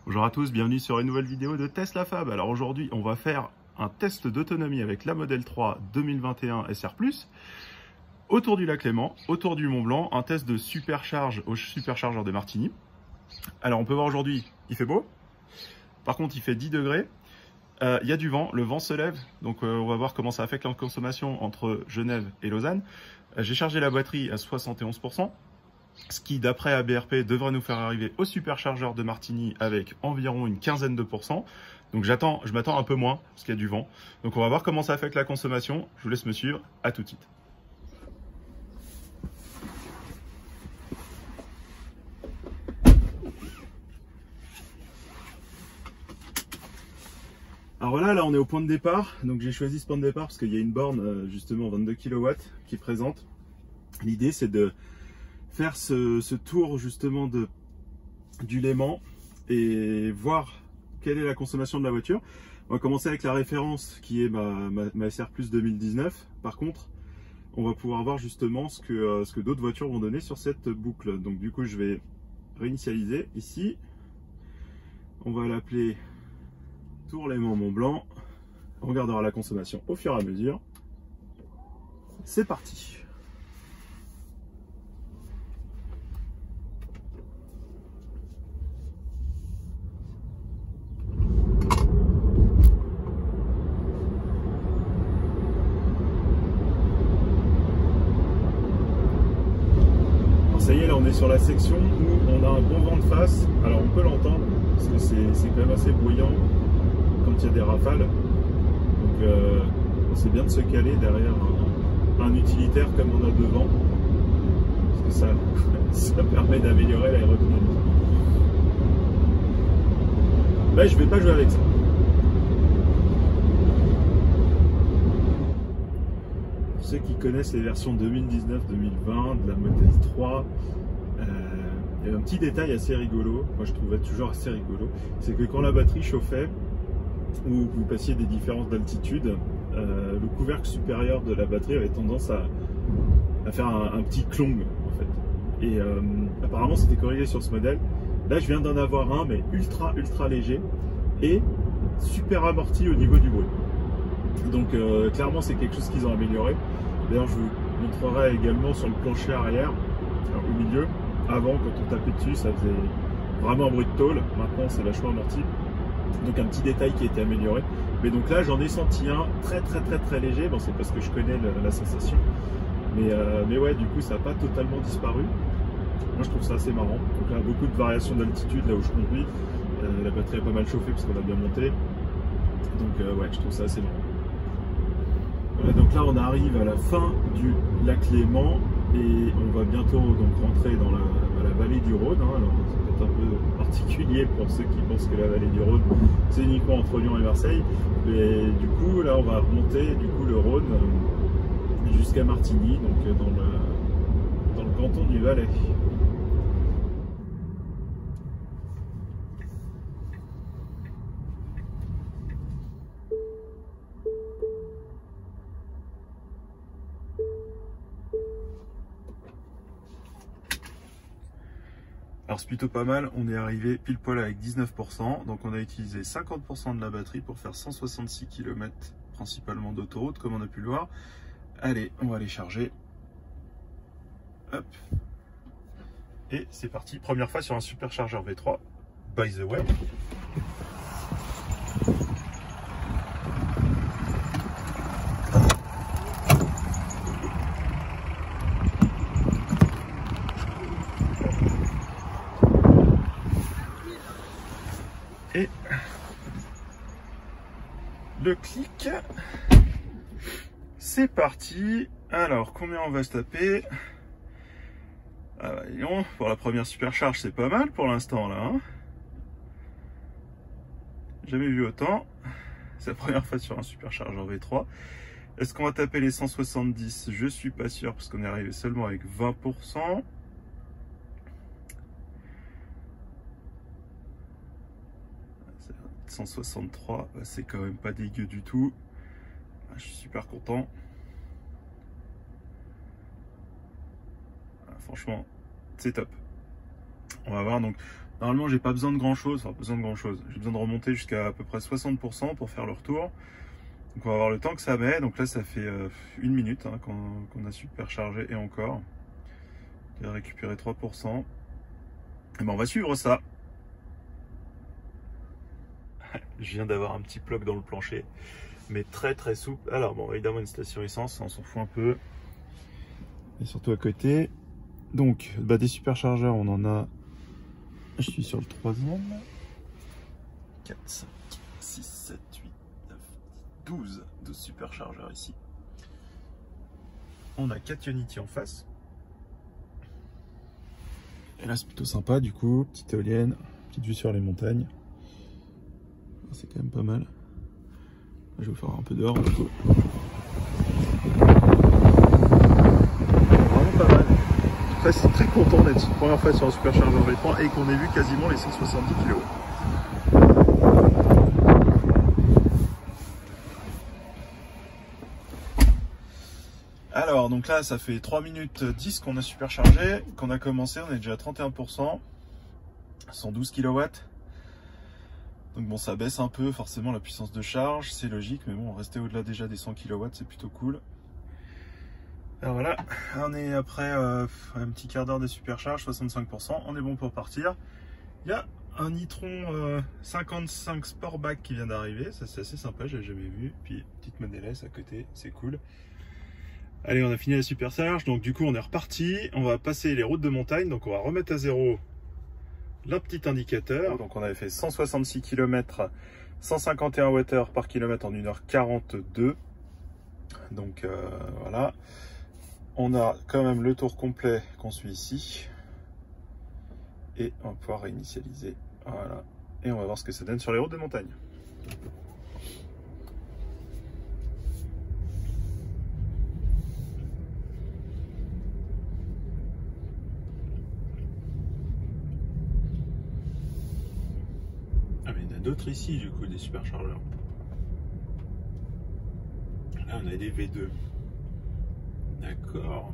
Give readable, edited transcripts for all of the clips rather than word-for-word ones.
Bonjour à tous, bienvenue sur une nouvelle vidéo de Tesla Fab. Alors aujourd'hui, on va faire un test d'autonomie avec la Model 3 2021 SR+, autour du lac Léman, autour du Mont Blanc, un test de supercharge au superchargeur de Martigny. Alors on peut voir aujourd'hui, il fait beau. Par contre, il fait 10 degrés. Il y a du vent, le vent se lève, donc on va voir comment ça affecte la consommation entre Genève et Lausanne. J'ai chargé la batterie à 71%. Ce qui, d'après ABRP, devrait nous faire arriver au superchargeur de Martigny avec environ une quinzaine de pourcents. Donc je m'attends un peu moins, parce qu'il y a du vent. Donc on va voir comment ça affecte la consommation. Je vous laisse me suivre, à tout de suite. Alors voilà, là on est au point de départ. Donc j'ai choisi ce point de départ parce qu'il y a une borne, justement 22 kW, qui est présente. L'idée c'est de faire ce tour justement du Léman et voir quelle est la consommation de la voiture. On va commencer avec la référence qui est ma SR+ 2019. Par contre, on va pouvoir voir justement ce que d'autres voitures vont donner sur cette boucle. Donc du coup, je vais réinitialiser ici. On va l'appeler Tour Léman Mont Blanc. On regardera la consommation au fur et à mesure. C'est parti. Ça y est, là on est sur la section où on a un bon vent de face. Alors on peut l'entendre parce que c'est quand même assez bruyant quand il y a des rafales. Donc c'est bien de se caler derrière un utilitaire comme on a devant, parce que ça permet d'améliorer l'aérodynamique. Là je vais pas jouer avec ça. Pour ceux qui connaissent les versions 2019-2020 de la Model 3, il y a un petit détail assez rigolo, moi je trouvais toujours assez rigolo, c'est que quand la batterie chauffait ou vous passiez des différences d'altitude, le couvercle supérieur de la batterie avait tendance à faire un petit clong en fait. Et apparemment c'était corrigé sur ce modèle. Là je viens d'en avoir un mais ultra léger et super amorti au niveau du bruit. Donc clairement c'est quelque chose qu'ils ont amélioré. D'ailleurs je vous montrerai également sur le plancher arrière, au milieu. Avant quand on tapait dessus ça faisait vraiment un bruit de tôle, maintenant c'est vachement amorti. Donc un petit détail qui a été amélioré. Mais donc là j'en ai senti un très léger, bon c'est parce que je connais la sensation. Mais ouais, du coup ça n'a pas totalement disparu. Moi je trouve ça assez marrant. Donc là beaucoup de variations d'altitude là où je conduis. La batterie est pas mal chauffée parce qu'on a bien monté. Donc ouais, je trouve ça assez marrant. Voilà, donc là on arrive à la fin du lac Léman et on va bientôt donc rentrer dans la vallée du Rhône. Alors c'est peut-être un peu particulier pour ceux qui pensent que la vallée du Rhône c'est uniquement entre Lyon et Marseille, mais du coup là on va remonter du coup le Rhône jusqu'à Martigny, donc dans le canton du Valais. Alors c'est plutôt pas mal, on est arrivé pile poil avec 19%, donc on a utilisé 50% de la batterie pour faire 166 km principalement d'autoroute comme on a pu le voir. Allez, on va les charger. Hop. Et c'est parti, première fois sur un superchargeur V3, by the way. Et le clic, c'est parti. Alors combien on va se taper? Ah bah, voyons, pour la première supercharge c'est pas mal pour l'instant là, hein. Jamais vu autant. C'est la première fois sur un superchargeur V3. Est-ce qu'on va taper les 170? Je suis pas sûr parce qu'on est arrivé seulement avec 20%. 163, c'est quand même pas dégueu du tout. Je suis super content. Franchement, c'est top. On va voir. Donc normalement j'ai pas besoin de grand chose, enfin besoin de grand chose. J'ai besoin de remonter jusqu'à peu près 60% pour faire le retour. Donc on va voir le temps que ça met. Donc là ça fait 1 minute hein, qu'on a superchargé et encore. Il a récupéré 3%. Et ben on va suivre ça. Je viens d'avoir un petit ploc dans le plancher, mais très très souple. Alors bon, évidemment une station essence, on s'en fout un peu. Et surtout à côté. Donc bah, des superchargeurs, on en a. Je suis sur le 3e. 4, 5, 6, 7, 8, 9, 12 superchargeurs ici. On a 4 Ionity en face. Et là c'est plutôt sympa du coup, petite éolienne, petite vue sur les montagnes. C'est quand même pas mal. Je vais vous faire un peu dehors du coup. Vraiment pas mal. Je suis très content d'être une première fois sur un superchargeur V3 et qu'on ait vu quasiment les 170 kg. Alors donc là ça fait 3 minutes 10 qu'on a superchargé, qu'on a commencé, on est déjà à 31%, 112 kW. Donc bon, ça baisse un peu forcément la puissance de charge, c'est logique, mais bon, rester au-delà déjà des 100 kW, c'est plutôt cool. Alors voilà, on est après un petit quart d'heure de supercharge, 65%, on est bon pour partir. Il y a un e-tron 55 Sportback qui vient d'arriver, ça c'est assez sympa, j'ai jamais vu. Puis petite Model S à côté, c'est cool. Allez, on a fini la supercharge, donc du coup on est reparti, on va passer les routes de montagne, donc on va remettre à zéro le petit indicateur. Donc on avait fait 166 km, 151 Wh par kilomètre en 1h42. Donc voilà. On a quand même le tour complet qu'on suit ici. Et on va pouvoir réinitialiser. Voilà. Et on va voir ce que ça donne sur les routes de montagne. D'autres ici du coup, des superchargeurs. Là on a des V2. D'accord.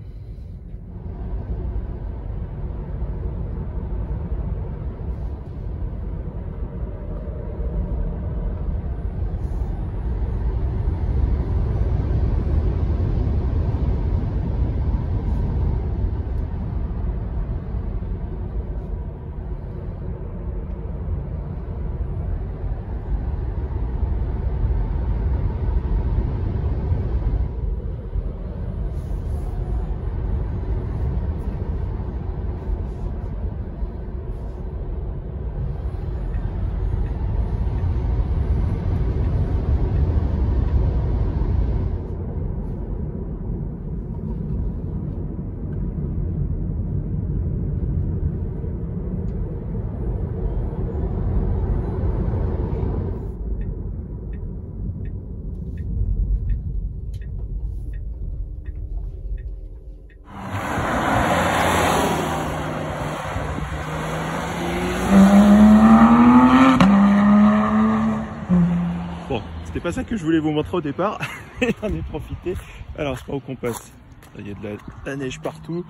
C'était pas ça que je voulais vous montrer au départ, et j'en ai profité. Alors, je sais pas où qu'on passe. Il y a de la neige partout,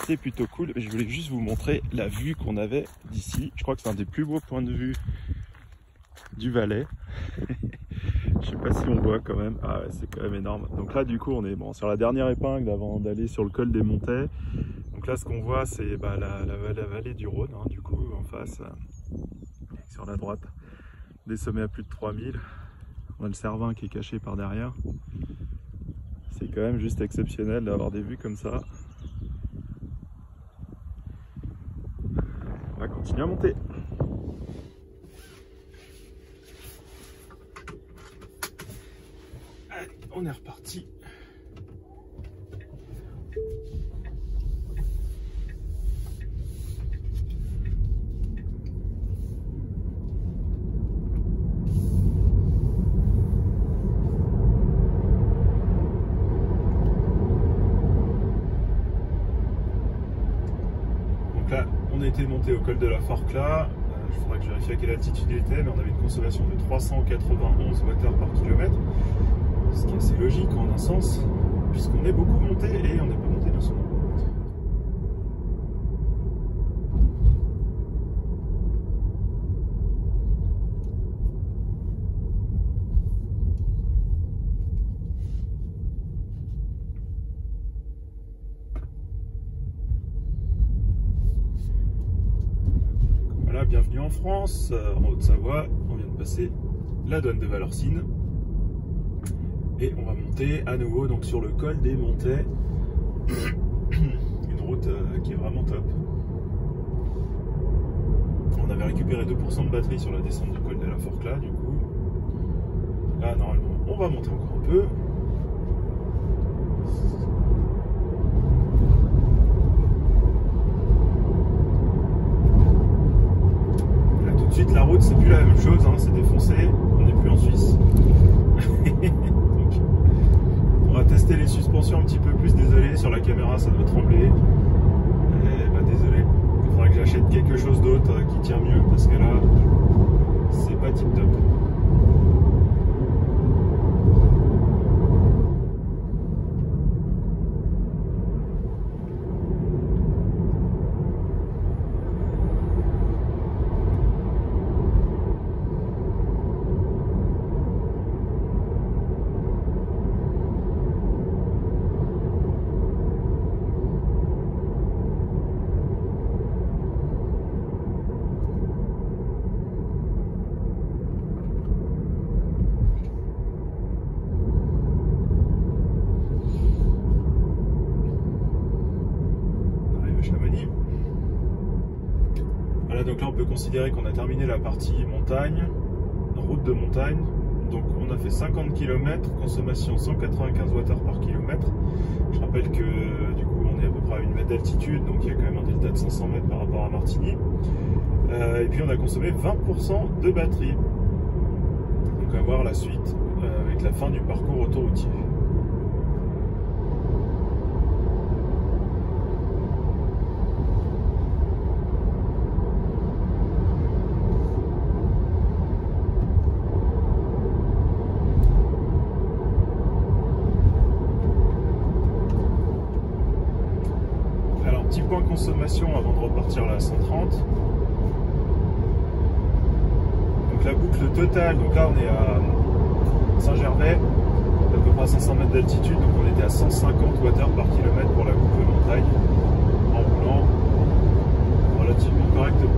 c'est plutôt cool. Je voulais juste vous montrer la vue qu'on avait d'ici. Je crois que c'est un des plus beaux points de vue du Valais. Je sais pas si on voit quand même. Ah ouais, c'est quand même énorme. Donc là, du coup, on est bon sur la dernière épingle avant d'aller sur le col des Montets. Donc là, ce qu'on voit, c'est bah, la vallée du Rhône, hein, du coup, en face, sur la droite, des sommets à plus de 3000. On a le Cervin qui est caché par derrière. C'est quand même juste exceptionnel d'avoir des vues comme ça. On va continuer à monter. Allez, on est reparti. On était monté au col de la Forque là, il faudra que je vérifie à quelle altitude il était, mais on avait une consommation de 391 Wh par kilomètre, ce qui est assez logique en un sens, puisqu'on est beaucoup monté et on n'est pas monté doucement. bienvenue en France, en Haute-Savoie. On vient de passer la douane de Valorcine. Et on va monter à nouveau donc, sur le col des Montets. Une route qui est vraiment top. On avait récupéré 2% de batterie sur la descente du col de la Forclaz, du coup. Là, normalement, on va monter encore un peu. Là, tout de suite, la route, c'est plus la même chose, hein, c'est défoncé. On n'est plus en Suisse. Donc, on va tester les suspensions un petit peu plus. Désolé, sur la caméra, ça doit trembler. Désolé. Il faudra que j'achète quelque chose d'autre qui tient mieux parce que là, c'est pas tip top. Voilà, donc là on peut considérer qu'on a terminé la partie montagne, route de montagne. Donc on a fait 50 km, consommation 195 Wh par kilomètre. Je rappelle que du coup on est à peu près à 1 mètre d'altitude, donc il y a quand même un delta de 500 mètres par rapport à Martigny. Et puis on a consommé 20% de batterie. Donc à voir la suite avec la fin du parcours autoroutier. Petit point consommation avant de repartir là à 130. Donc la boucle totale, donc là on est à Saint-Gervais, à peu près à 500 mètres d'altitude, donc on était à 150 Wh par kilomètre pour la boucle montagne, en roulant relativement correctement.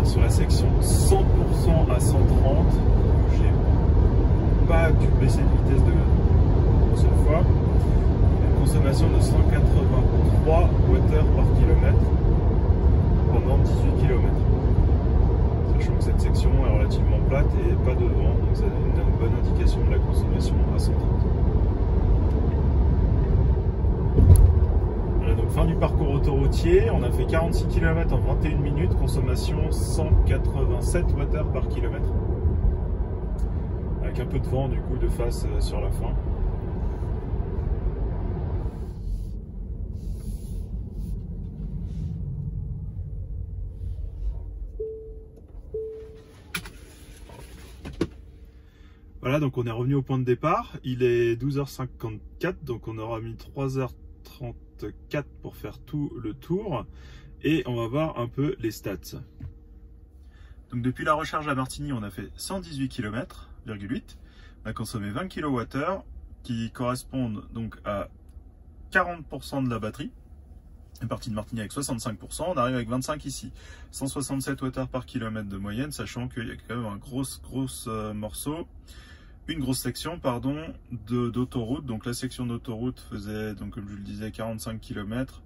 Sur la section 100% à 130, j'ai pas dû baisser de vitesse de seule fois. Une consommation de 183 Wh par kilomètre pendant 18 km. Sachant que cette section est relativement plate et pas de vent, donc ça donne une bonne indication de la consommation à 130. Voilà, donc fin du parcours autoroutier, on a fait 46 km en 21 minutes, consommation 187 Wh par kilomètre. Avec un peu de vent du coup de face sur la fin. Voilà, donc on est revenu au point de départ, il est 12h54, donc on aura mis 3h34 pour faire tout le tour, et on va voir un peu les stats. Donc depuis la recharge à Martigny, on a fait 118 km, on a consommé 20 kWh, qui correspondent donc à 40% de la batterie. On est parti de Martigny avec 65%, on arrive avec 25 ici, 167 Wh par kilomètre de moyenne, sachant qu'il y a quand même un gros morceau. Une grosse section d'autoroute. Donc la section d'autoroute faisait, donc, comme je le disais, 45 km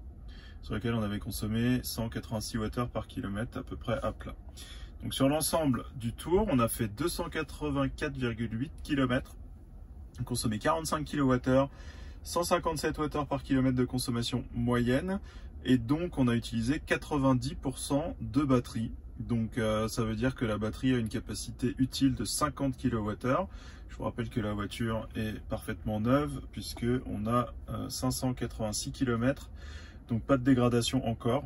sur laquelle on avait consommé 186 Wh par kilomètre à peu près à plat. Donc sur l'ensemble du tour, on a fait 284,8 km, consommé 45 kWh, 157 Wh par kilomètre de consommation moyenne, et donc on a utilisé 90% de batterie. Donc ça veut dire que la batterie a une capacité utile de 50 kWh. Je vous rappelle que la voiture est parfaitement neuve puisque on a 586 km, donc pas de dégradation encore.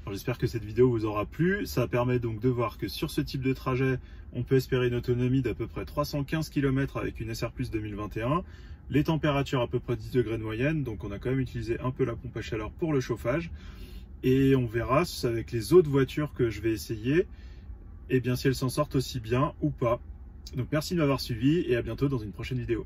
J'espère que cette vidéo vous aura plu. Ça permet donc de voir que sur ce type de trajet, on peut espérer une autonomie d'à peu près 315 km avec une SR+ 2021. Les températures à peu près 10 degrés de moyenne, donc on a quand même utilisé un peu la pompe à chaleur pour le chauffage. Et on verra avec les autres voitures que je vais essayer, et bien si elles s'en sortent aussi bien ou pas. Donc merci de m'avoir suivi et à bientôt dans une prochaine vidéo.